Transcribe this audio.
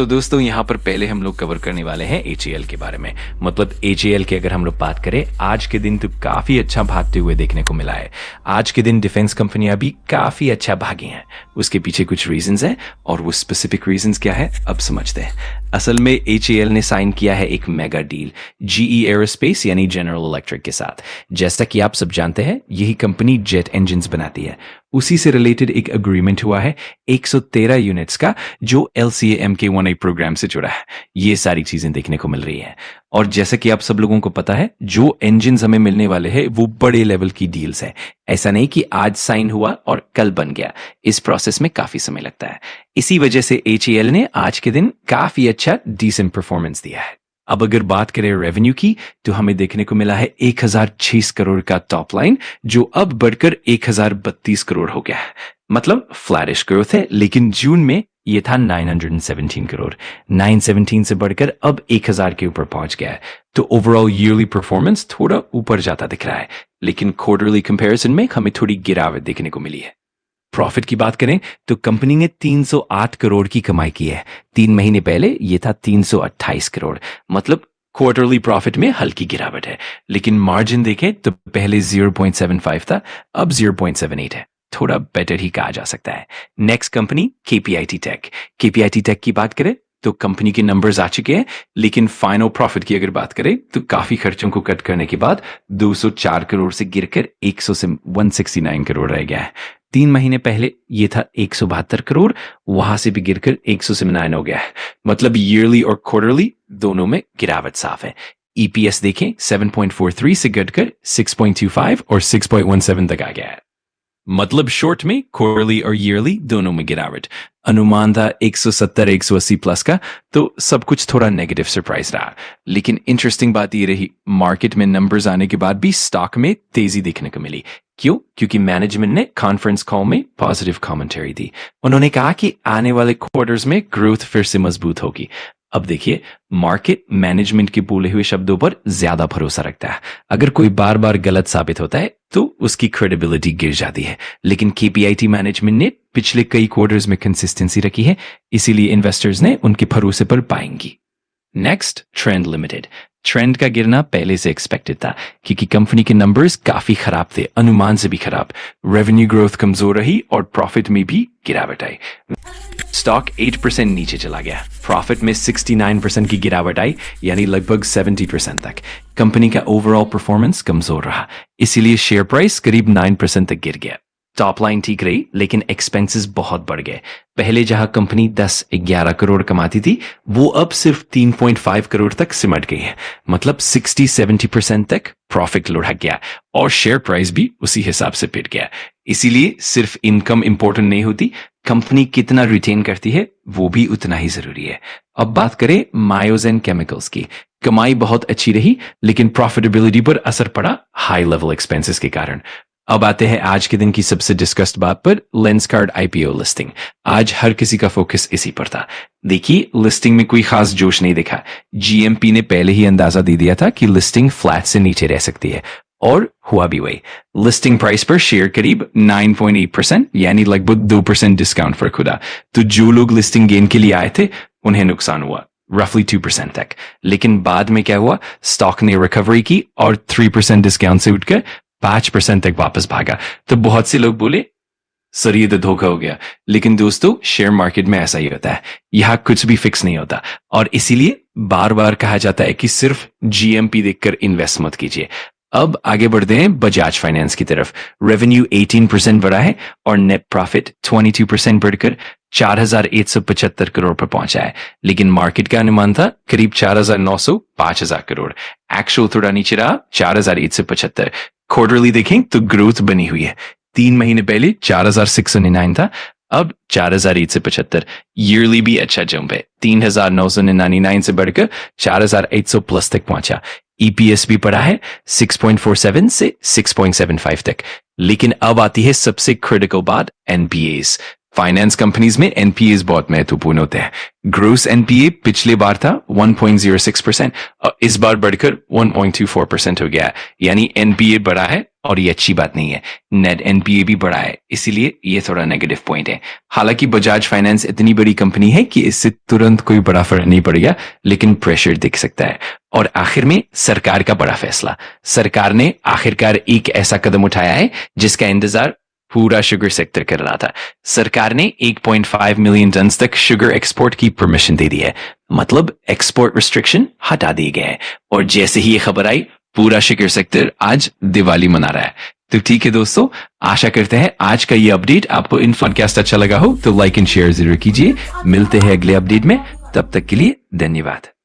दोस्तों यहाँ पर पहले हम लोग कवर करने वाले हैं एचएएल के बारे में। मतलब एचएएल की अगर हम लोग बात करें, आज के दिन तो काफी अच्छा भागते हुए देखने को मिला है। आज के दिन डिफेंस कंपनियां भी काफी अच्छा भागी हैं। उसके पीछे कुछ रीजंस हैं और वो स्पेसिफिक रीजंस क्या है अब समझते हैं। असल में एचएएल ने साइन किया है एक मेगा डील जीई एरोस्पेस यानी जनरल इलेक्ट्रिक के साथ। जैसा कि आप सब जानते हैं, यही कंपनी जेट इंजन्स बनाती है। उसी से रिलेटेड एक एग्रीमेंट हुआ है 113 यूनिट्स का, जो LCA-MK1A प्रोग्राम से जुड़ा है। ये सारी चीजें देखने को मिल रही है। और जैसा कि आप सब लोगों को पता है, जो इंजन्स हमें मिलने वाले हैं वो बड़े लेवल की डील्स है। ऐसा नहीं कि आज साइन हुआ और कल बन गया। इस प्रोसेस में काफी समय लगता है। इसी वजह से एचएएल ने आज के दिन काफी अच्छा डिसेंट परफॉर्मेंस दिया है। अब अगर बात करें रेवेन्यू की, तो हमें देखने को मिला है 1006 करोड़ का टॉप लाइन, जो अब बढ़कर 1032 करोड़ हो गया है। मतलब फ्लैटिश ग्रोथ है, लेकिन जून में ये था 917 करोड़। 917 से बढ़कर अब 1000 के ऊपर पहुंच गया है। तो ओवरऑल ईयरली परफॉर्मेंस थोड़ा ऊपर जाता दिख रहा है, लेकिन क्वार्टरली कंपैरिजन में हमें थोड़ी गिरावट देखने को मिली है। प्रॉफिट की बात करें तो कंपनी ने 308 करोड़ की कमाई की है। 3 महीने पहले ये था 328 करोड़। मतलब क्वार्टरली प्रॉफिट में हल्की गिरावट है, लेकिन मार्जिन देखें तो पहले 0.75 था, अब 0.78 है। थोड़ा बेटर ही कहा जा सकता है। Next company KPIT Tech. KPIT Tech की बात करें तो कंपनी के नंबर्स आ चुके हैं, लेकिन फाइनल प्रॉफिट की अगर बात करें तो काफी खर्चों को कट करने के बाद 204 करोड़ से गिरकर 169 करोड़ रह गया है। 3 महीने पहले ये था 172 करोड़, वहां से भी गिरकर 169 हो गया है। मतलब ईयरली और क्वार्टरली दोनों में गिरावट साफ है। ईपीएस देखें 7.43 से घटकर 6.25 और 6.17 तक आ गया है। मतलब शॉर्ट में क्वार्टरली और ईयरली दोनों में गिरावट। अनुमान था 170-180 प्लस का, तो सब कुछ थोड़ा नेगेटिव सरप्राइज रहा। लेकिन इंटरेस्टिंग बात ये रही, मार्केट में नंबर्स आने के बाद भी स्टॉक में तेजी देखने को मिली। क्यों? क्योंकि मैनेजमेंट ने कॉन्फ्रेंस कॉल में पॉजिटिव कमेंटरी दी। उन्होंने कहा कि आने वाले क्वार्टर्स में ग्रोथ फिर से मजबूत होगी। अब देखिए, मार्केट मैनेजमेंट के बोले हुए शब्दों पर ज्यादा भरोसा रखता है। अगर कोई बार बार गलत साबित होता है तो उसकी क्रेडिबिलिटी गिर जाती है। लेकिन केपीआईटी मैनेजमेंट ने पिछले कई क्वार्टर्स में कंसिस्टेंसी रखी है, इसीलिए इन्वेस्टर्स ने उनके भरोसे पर पाएंगी। Next, trend limited. ट्रेंड का गिरना पहले से एक्सपेक्टेड था, क्योंकि कंपनी के नंबर्स काफी खराब थे, अनुमान से भी खराब। रेवेन्यू ग्रोथ कमजोर रही और प्रॉफिट में भी गिरावट आई। स्टॉक 8% नीचे चला गया। प्रॉफिट में 69% की गिरावट आई, यानी लगभग 70% तक। कंपनी का ओवरऑल परफॉर्मेंस कमजोर रहा, इसीलिए शेयर प्राइस करीब 9% तक गिर गया। टॉप लाइन ठीक रही, लेकिन एक्सपेंसेस बहुत बढ़ गए। पहले जहां कंपनी 10-11 करोड़ कमाती थी, वो अब सिर्फ 3.5 करोड़ तक सिमट गई है। मतलब 60-70% तक प्रॉफिट लुढ़क गया और शेयर प्राइस भी उसी हिसाब से पिट गया। इसीलिए सिर्फ इनकम इंपॉर्टेंट नहीं होती, कंपनी कितना रिटेन करती है वो भी उतना ही जरूरी है। अब बात करें मायोजेन केमिकल्स की। कमाई बहुत अच्छी रही, लेकिन प्रॉफिटेबिलिटी पर असर पड़ा हाई लेवल एक्सपेंसेस के कारण। अब आते हैं आज के दिन की सबसे डिस्कस्ड बात पर, लेंसकार्ट आईपीओ लिस्टिंग। आज हर किसी का फोकस इसी पर था। देखिए, लिस्टिंग में कोई खास जोश नहीं दिखा। जीएमपी ने पहले ही अंदाजा दे दिया था कि लिस्टिंग फ्लैट से नीचे रह सकती है, और हुआ भी वही। लिस्टिंग प्राइस पर शेयर करीब 9.8% यानी लगभग 2% डिस्काउंट पर खुदा। तो जो लोग लिस्टिंग गेन के लिए आए थे उन्हें नुकसान हुआ, रफली 2% तक। लेकिन बाद में क्या हुआ, स्टॉक ने रिकवरी की और 3% डिस्काउंट से उठकर 5% तक वापस भागा। तो बहुत से लोग बोले सर ये तो धोखा हो गया। लेकिन दोस्तों, शेयर मार्केट में ऐसा ही होता है, यहां कुछ भी फिक्स नहीं होता, और इसीलिए बार बार कहा जाता है कि सिर्फ जीएमपी देखकर इन्वेस्ट मत कीजिए। अब आगे बढ़ते हैं बजाज फाइनेंस की तरफ। रेवेन्यू 18% बढ़ा है और नेट प्रॉफिट 22% बढ़कर 4,875 करोड़ पर पहुंचा है। लेकिन मार्केट का अनुमान था करीब 4,900-5,000 करोड़। एक्चुअल थोड़ा नीचे रहा, 4,875। क्वार्टरली देखें तो ग्रोथ बनी हुई है। 3 महीने पहले 4,699 था, अब 4,875। ईयरली भी अच्छा जंप है, 3,999 से बढ़कर 4,800 प्लस तक पहुंचा। ईपीएस भी बढ़ा है 6.47 से 6.75 तक। लेकिन अब आती है सबसे क्रिटिकल बात, एनपीएस। फाइनेंस कंपनीज में एनपीए बहुत महत्वपूर्ण होते हैं। ग्रोस एनपीए पिछले बार था 1.06% और इस बार बढ़कर 1.24% हो गया है, यानी एनपीए बढ़ा है और ये अच्छी बात नहीं है। नेट एनपीए भी बढ़ा है, इसीलिए ये थोड़ा नेगेटिव पॉइंट है। हालांकि बजाज फाइनेंस इतनी बड़ी कंपनी है कि इससे तुरंत कोई बड़ा फर्क नहीं पड़ेगा, लेकिन प्रेशर दिख सकता है। और आखिर में सरकार का बड़ा फैसला। सरकार ने आखिरकार एक ऐसा कदम उठाया है जिसका इंतजार पूरा शुगर सेक्टर कर रहा था। सरकार ने 1.5 मिलियन टन तक शुगर एक्सपोर्ट की परमिशन दे दी है, मतलब एक्सपोर्ट रिस्ट्रिक्शन हटा दिए गए हैं। और जैसे ही ये खबर आई, पूरा शुगर सेक्टर आज दिवाली मना रहा है। तो ठीक है दोस्तों, आशा करते हैं आज का ये अपडेट आपको इन पॉडकास्ट अच्छा लगा हो, तो लाइक एंड शेयर जरूर कीजिए। मिलते हैं अगले अपडेट में, तब तक के लिए धन्यवाद।